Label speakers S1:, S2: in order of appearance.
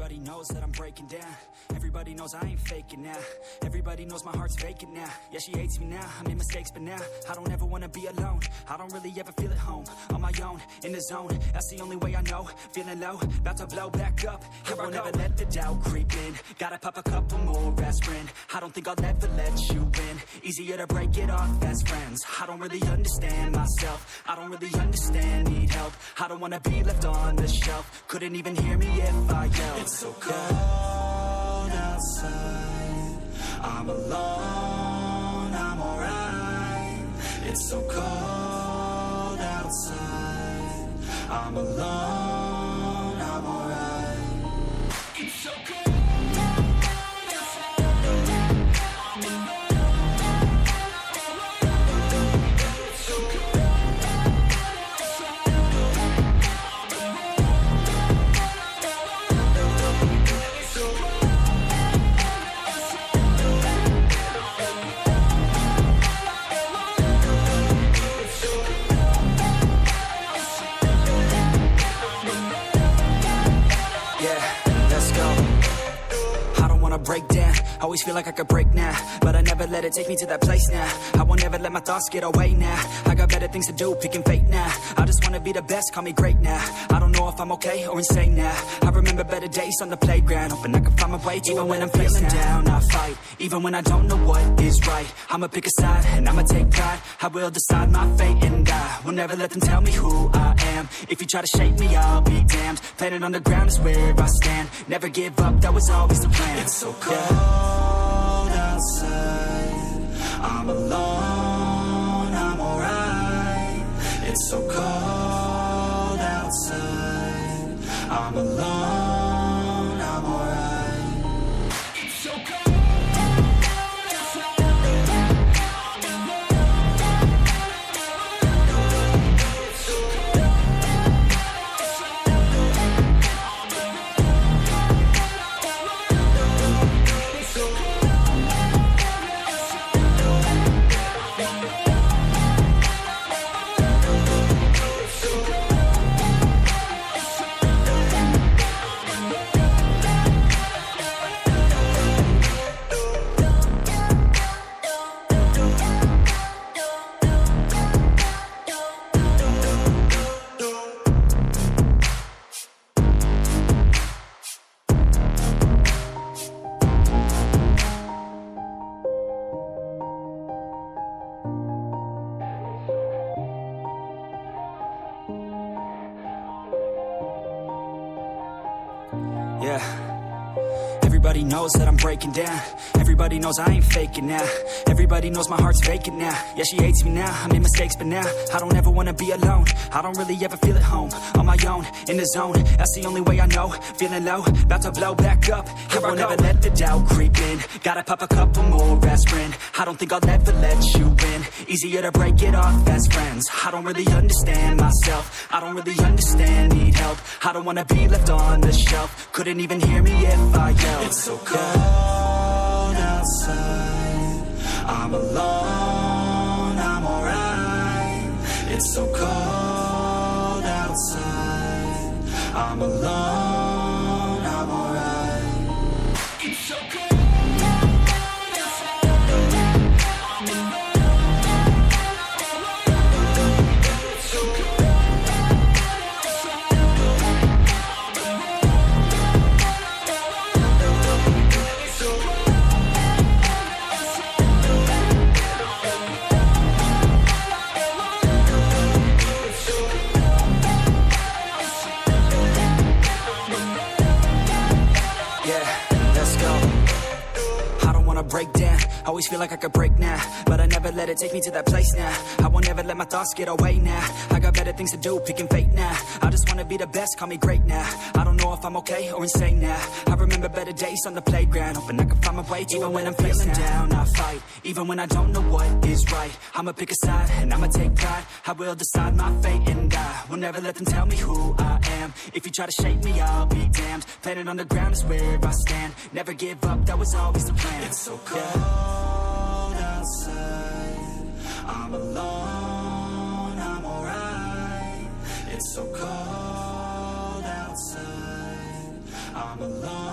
S1: Everybody knows that I'm breaking down. Everybody knows I ain't faking now. Everybody knows my heart's vacant now. Yeah, she hates me now, I made mistakes, but now I don't ever wanna be alone. I don't really ever feel at home. On my own, in the zone, that's the only way I know. Feeling low, about to blow back up. Here I won't ever let the doubt creep in. Gotta pop a couple more aspirin. I don't think I'll ever let you in. Easier to break it off as friends. I don't really understand myself. I don't really understand, need help. I don't wanna be left on the shelf. Couldn't even hear me if I yelled. It's so cold outside, I'm alone, I'm alright. It's so cold outside, I'm alone, I'm alright. It's so cold. Break down, always feel like I could break now, but I never let it take me to that place now. I won't ever let my thoughts get away now. I got better things to do, picking fate now. I just wanna be the best, call me great now. I don't know if I'm okay or insane now. I remember better days on the playground, hoping I can find my way. Even when I'm feeling down, I fight. Even when I don't know what is right, I'ma pick a side and I'ma take pride. I will decide my fate and I will never let them tell me who I am. If you try to shake me, I'll be damned. Planet on the ground is where I stand. Never give up, that was always the plan. It's so cold outside, I'm alone, I'm alright. It's so cold outside, I'm alone, I'm alright. It's so cold. Yeah, everybody knows that I'm breaking down. Everybody knows I ain't faking now. Everybody knows my heart's vacant now. Yeah, she hates me now, I made mistakes, but now I don't ever wanna be alone. I don't really ever feel at home. On my own, in the zone, that's the only way I know. Feeling low, about to blow back up. Here I won't ever let the doubt creep in. Gotta pop a couple more aspirin. I don't think I'll ever let you in. Easier to break it off as friends. I don't really understand myself. I don't really understand, need help. I don't wanna be left on the shelf. Couldn't even hear me if I yelled. It's so cold outside, I'm alone, I'm alright. It's so cold outside, I'm alone, I'm alright. It's so cold. Break down, always feel like I could break now, but I never let it take me to that place now. I won't ever let my thoughts get away now. I got better things to do, picking fate now. I just wanna be the best, call me great now. I don't know if I'm okay or insane now. I remember better days on the playground, hoping I can find my way. Even when I'm feeling down, I fight. Even when I don't know what is right, I'ma pick a side and I'ma take pride. I will decide my fate and I will never let them tell me who I am. If you try to shake me, I'll be damned. Planet on the ground is where I stand. Never give up, that was always the plan. It's so cold outside, I'm alone, I'm alright. It's so cold outside, I'm alone.